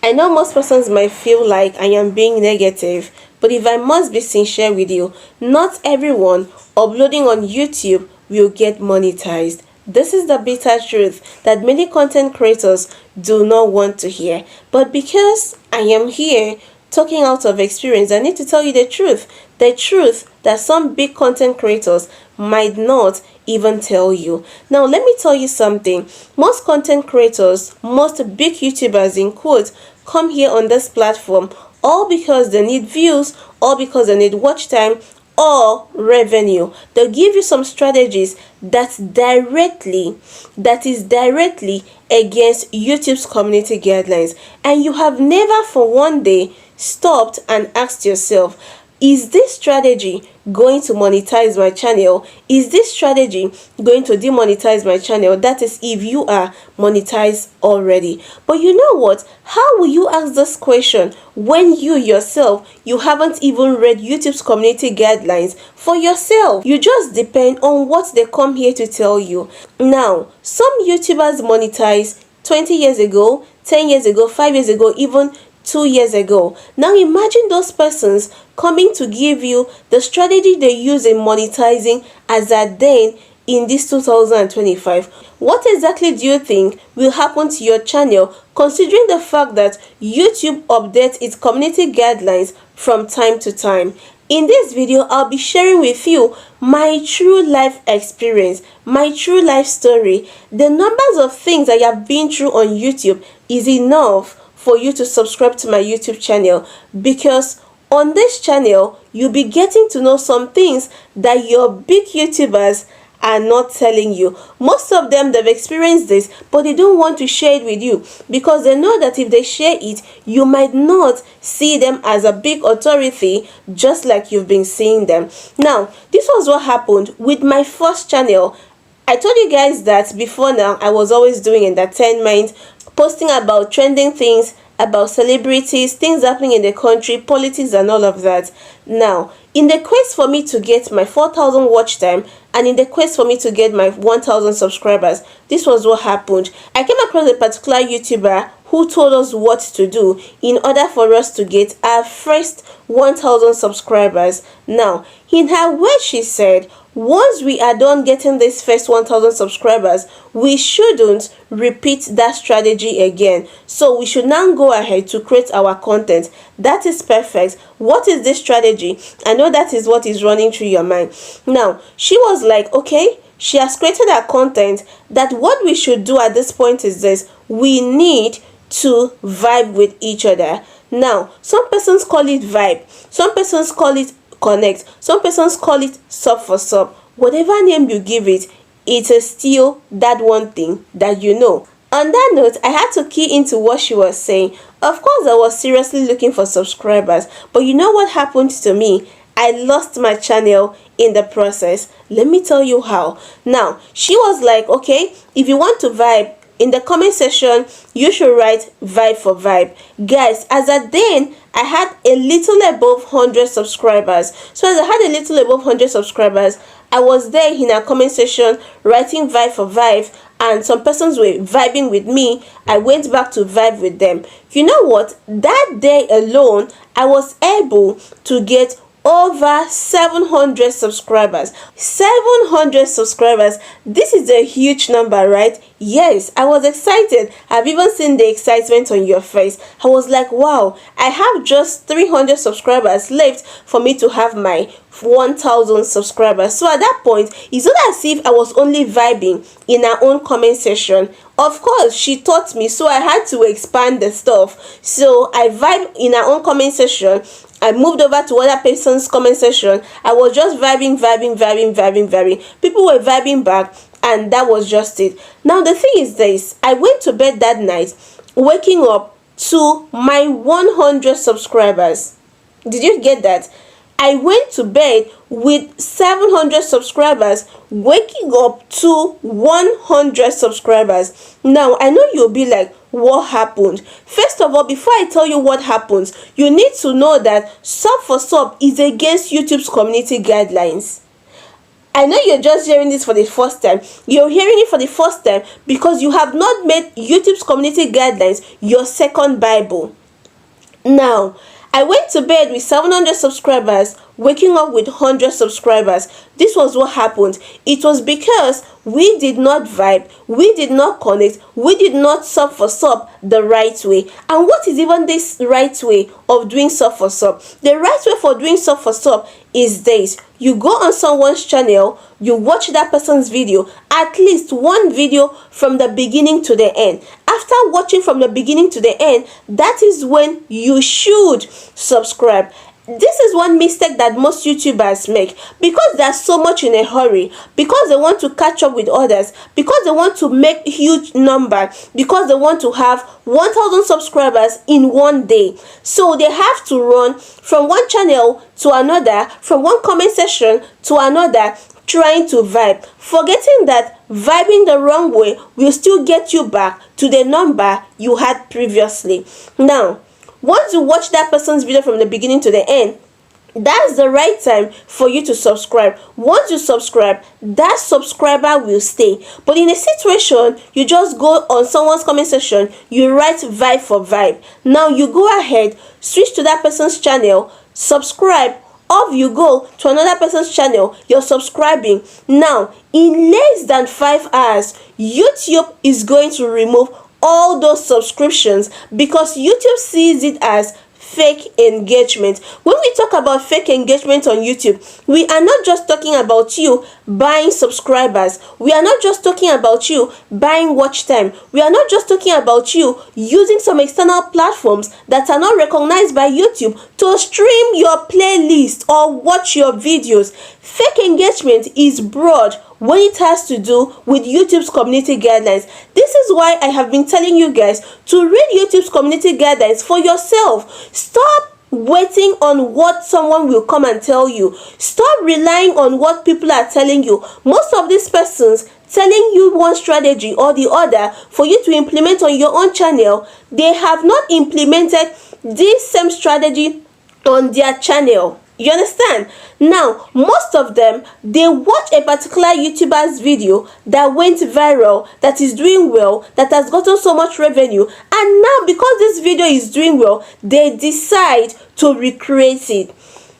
I know most persons might feel like I am being negative, but if I must be sincere with you, not everyone uploading on YouTube will get monetized. This is the bitter truth that many content creators do not want to hear. But because I am here talking out of experience, I need to tell you the truth. The truth that some big content creators might not even tell you. Now, let me tell you something. Most content creators, most big YouTubers in quotes, come here on this platform all because they need views, all because they need watch time, or revenue. They'll give you some strategies that is directly against YouTube's community guidelines, and you have never for one day stopped and asked yourself, is this strategy going to monetize my channel? Is this strategy going to demonetize my channel? That is if you are monetized already. But you know what? How will you ask this question when you yourself, you haven't even read YouTube's community guidelines for yourself? You just depend on what they come here to tell you. Now, some YouTubers monetized 20 years ago, 10 years ago, 5 years ago, even 2 years ago. Now imagine those persons coming to give you the strategy they use in monetizing as at then in this 2025. What exactly do you think will happen to your channel, considering the fact that YouTube updates its community guidelines from time to time? In this video, I'll be sharing with you my true life experience, my true life story. The numbers of things I have been through on YouTube is enough for you to subscribe to my YouTube channel, because on this channel you'll be getting to know some things that your big YouTubers are not telling you. Most of them, they've experienced this, but they don't want to share it with you because they know that if they share it, you might not see them as a big authority just like you've been seeing them. Now, this was what happened with my first channel. I told you guys that before. Now I was always doing entertainment, posting about trending things, about celebrities, things happening in the country, politics and all of that. Now, in the quest for me to get my 4,000 watch time and in the quest for me to get my 1,000 subscribers, this was what happened. I came across a particular YouTuber who told us what to do in order for us to get our first 1,000 subscribers. Now, in her words, she said, once we are done getting this first 1,000 subscribers, we shouldn't repeat that strategy again. So we should now go ahead to create our content. That is perfect. What is this strategy? I know that is what is running through your mind. Now, she was like, okay, she has created her content, that what we should do at this point is this: we need to vibe with each other. Now, some persons call it vibe, some persons call it connect, some persons call it sub for sub. Whatever name you give it, it is still that one thing that you know. On that note, I had to key into what she was saying. Of course, I was seriously looking for subscribers, but you know what happened to me? I lost my channel in the process. Let me tell you how. Now, she was like, okay, if you want to vibe, in the comment section you should write vibe for vibe. Guys, as at then I had a little above 100 subscribers. So as I had a little above 100 subscribers, I was there in a comment section writing vibe for vibe, and some persons were vibing with me. I went back to vibe with them. You know what? That day alone, I was able to get over 700 subscribers. 700 subscribers. This is a huge number, right? Yes, I was excited. I've even seen the excitement on your face. I was like, wow, I have just 300 subscribers left for me to have my 1,000 subscribers. So at that point, it's not as if I was only vibing in her own comment section. Of course, she taught me, so I had to expand the stuff. So I vibe in her own comment section. I moved over to other person's comment section. I was just vibing. People were vibing back, and that was just it. Now the thing is this: I went to bed that night waking up to my 100 subscribers. Did you get that? I went to bed with 700 subscribers, waking up to 100 subscribers. Now, I know you'll be like, what happened? First of all, before I tell you what happens, you need to know that sub for sub is against YouTube's community guidelines. I know you're just hearing this for the first time. You're hearing it for the first time because you have not made YouTube's community guidelines your second Bible. Now, I went to bed with 700 subscribers, waking up with 100 subscribers. This was what happened. It was because we did not vibe, we did not connect, we did not sub for sub the right way. And what is even this right way of doing sub for sub? The right way for doing sub for sub is this: you go on someone's channel, you watch that person's video, at least one video from the beginning to the end. After watching from the beginning to the end, that is when you should subscribe. This is one mistake that most YouTubers make because they're so much in a hurry, because they want to catch up with others, because they want to make huge number, because they want to have 1,000 subscribers in one day. So they have to run from one channel to another, from one comment section to another, trying to vibe, forgetting that vibing the wrong way will still get you back to the number you had previously. Now, once you watch that person's video from the beginning to the end, that's the right time for you to subscribe. Once you subscribe, that subscriber will stay. But in a situation, you just go on someone's comment section, you write vibe for vibe. Now you go ahead, switch to that person's channel, subscribe, off you go to another person's channel, you're subscribing. Now, in less than 5 hours, YouTube is going to remove all those subscriptions because YouTube sees it as fake engagement. When we talk about fake engagement on YouTube, we are not just talking about you buying subscribers. We are not just talking about you buying watch time. We are not just talking about you using some external platforms that are not recognized by YouTube to stream your playlist or watch your videos. Fake engagement is broad when it has to do with YouTube's community guidelines. This is why I have been telling you guys to read YouTube's community guidelines for yourself. Stop waiting on what someone will come and tell you. Stop relying on what people are telling you. Most of these persons telling you one strategy or the other for you to implement on your own channel, they have not implemented this same strategy on their channel. You understand? Now, most of them, they watch a particular YouTuber's video that went viral, that is doing well, that has gotten so much revenue, and now because this video is doing well, they decide to recreate it.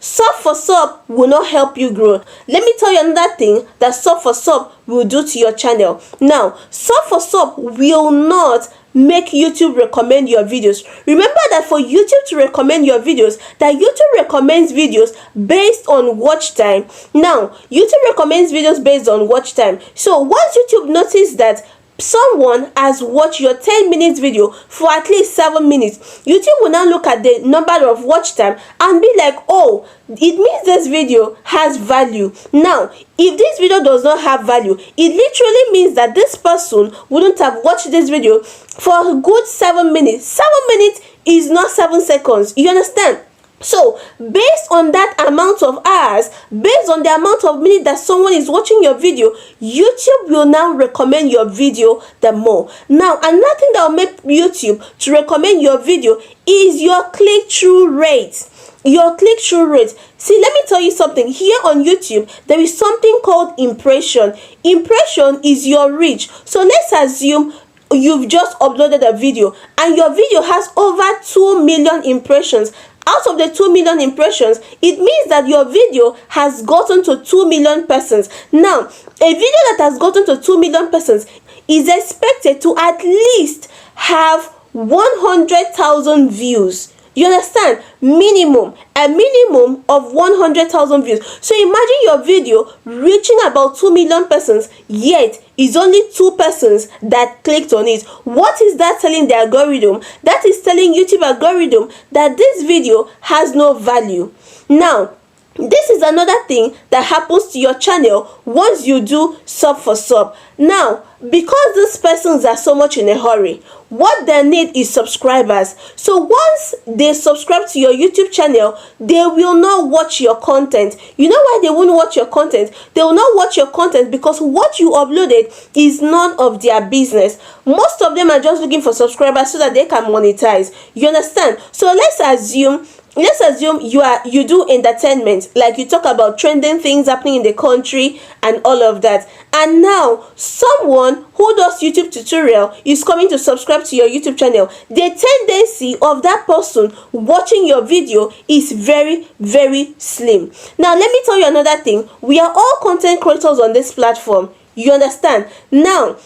Sub for sub will not help you grow. Let me tell you another thing that sub for sub will do to your channel. Now, sub for sub will not make YouTube recommend your videos. Remember that for YouTube to recommend your videos, that YouTube recommends videos based on watch time. Now, YouTube recommends videos based on watch time. So once YouTube notices that someone has watched your 10 minutes video for at least 7 minutes, YouTube will now look at the number of watch time and be like, oh, it means this video has value. Now, if this video does not have value, it literally means that this person wouldn't have watched this video for a good 7 minutes. 7 minutes is not 7 seconds. You understand? So, based on that amount of hours, based on the amount of minutes that someone is watching your video, YouTube will now recommend your video the more. Now, another thing that will make YouTube to recommend your video is your click-through rate. Your click-through rate. See, let me tell you something. Here on YouTube, there is something called impression. Impression is your reach. So, let's assume you've just uploaded a video and your video has over 2 million impressions. Out of the 2 million impressions, it means that your video has gotten to 2 million persons. Now, a video that has gotten to 2 million persons is expected to at least have 100,000 views. You understand? Minimum. A minimum of 100,000 views. So imagine your video reaching about 2 million persons, yet it's only 2 persons that clicked on it. What is that telling the algorithm? That is telling YouTube algorithm that this video has no value. Now, this is another thing that happens to your channel once you do sub for sub. Now, because these persons are so much in a hurry, what they need is subscribers. So once they subscribe to your YouTube channel, they will not watch your content. You know why they won't watch your content? They will not watch your content because what you uploaded is none of their business. Most of them are just looking for subscribers so that they can monetize. You understand? So let's assume let's assume you do entertainment, like you talk about trending things happening in the country and all of that, and now someone who does YouTube tutorial is coming to subscribe to your YouTube channel. The tendency of that person watching your video is very, very slim. Now let me tell you another thing. We are all content creators on this platform, you understand? Now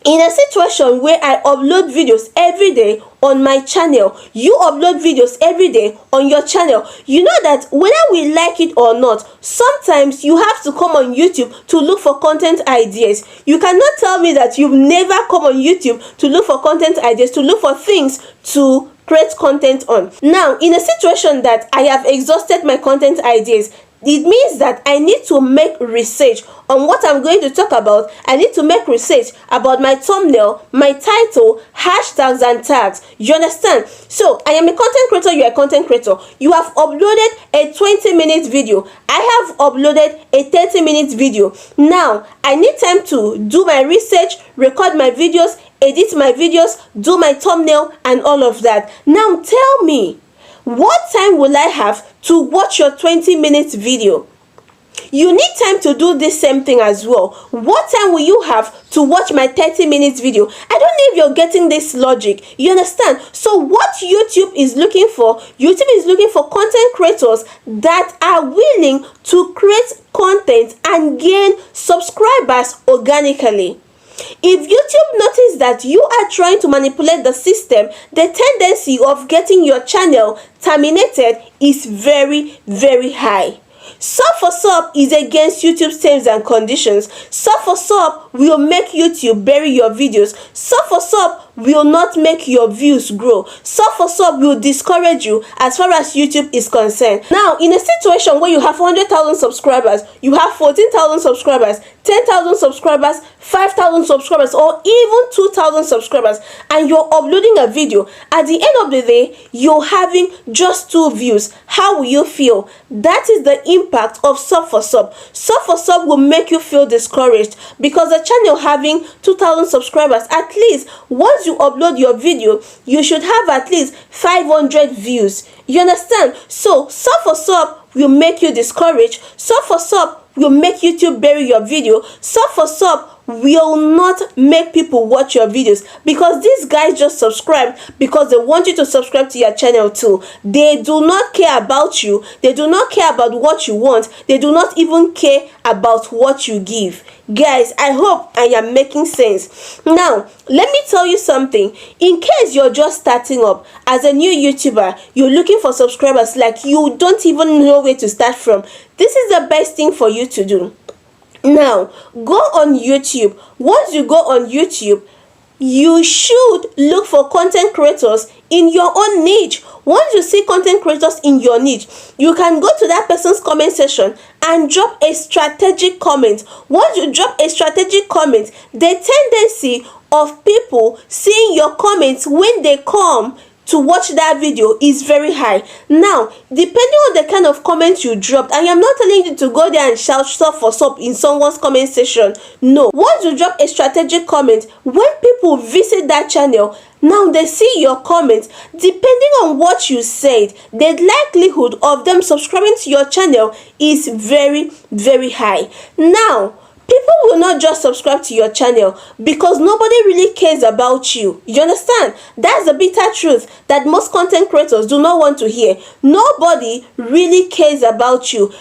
in a situation where I upload videos every day on my channel, you upload videos every day on your channel, you know that whether we like it or not, sometimes you have to come on YouTube to look for content ideas. You cannot tell me that you've never come on YouTube to look for content ideas, to look for things to create content on. Now, in a situation that I have exhausted my content ideas, it means that I need to make research on what I'm going to talk about. I need to make research about my thumbnail, my title, hashtags and tags. You understand? So I am a content creator, you are a content creator. You have uploaded a 20-minute video. I have uploaded a 30-minute video. Now I need time to do my research, record my videos, edit my videos, do my thumbnail and all of that. Now tell me, what time will I have to watch your 20-minute video? You need time to do this same thing as well. What time will you have to watch my 30-minute video? I don't know if you're getting this logic. You understand? So what YouTube is looking for, YouTube is looking for content creators that are willing to create content and gain subscribers organically. If YouTube notices that you are trying to manipulate the system, the tendency of getting your channel terminated is very, very high. Sub for sub is against YouTube's terms and conditions. Sub for sub will make YouTube bury your videos. Sub for sub will not make your views grow. Sub for sub will discourage you as far as YouTube is concerned. Now, in a situation where you have 100,000 subscribers, you have 14,000 subscribers, 10,000 subscribers, 5,000 subscribers, or even 2,000 subscribers, and you're uploading a video, at the end of the day, you're having just 2 views. How will you feel? That is the impact of sub for sub. Sub for sub will make you feel discouraged because the channel having 2,000 subscribers, at least once you upload your video, you should have at least 500 views. You understand? So sub for sub will make you discouraged. Sub for sub will make YouTube bury your video. Sub for sub will not make people watch your videos because these guys just subscribe because they want you to subscribe to your channel too. They do not care about you. They do not care about what you want. They do not even care about what you give. Guys, I hope I am making sense. Now, let me tell you something. In case you're just starting up as a new YouTuber, you're looking for subscribers, like you don't even know where to start from, this is the best thing for you to do. Now, go on YouTube. Once you go on YouTube, you should look for content creators in your own niche. Once you see content creators in your niche, you can go to that person's comment section and drop a strategic comment. Once you drop a strategic comment, the tendency of people seeing your comments when they come to watch that video is very high. Now, depending on the kind of comment you dropped, I am not telling you to go there and shout sub for sub in someone's comment section. No. Once you drop a strategic comment, when people visit that channel, now they see your comments, depending on what you said, the likelihood of them subscribing to your channel is very, very high. Now, people will not just subscribe to your channel because nobody really cares about you. You understand? That's the bitter truth that most content creators do not want to hear. Nobody really cares about you.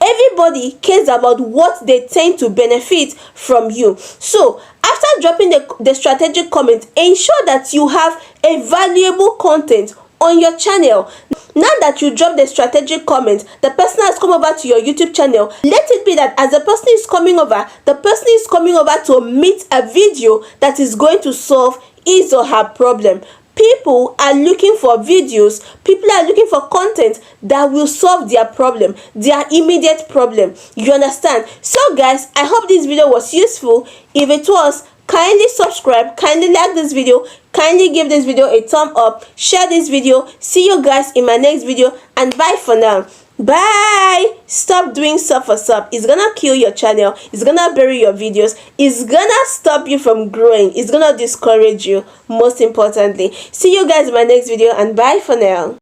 Everybody cares about what they tend to benefit from you. So, after dropping the strategic comment, ensure that you have a valuable content on your channel. Now that you drop the strategic comment, the person has come over to your YouTube channel. Let it be that as the person is coming over, the person is coming over to meet a video that is going to solve his or her problem. People are looking for videos, people are looking for content that will solve their problem, their immediate problem. You understand? So guys, I hope this video was useful. If it was, kindly subscribe, kindly like this video, kindly give this video a thumb up, share this video. See you guys in my next video, and bye for now. Bye. Stop doing sub for sub. It's gonna kill your channel. It's gonna bury your videos. It's gonna stop you from growing. It's gonna discourage you, most importantly. See you guys in my next video, and bye for now.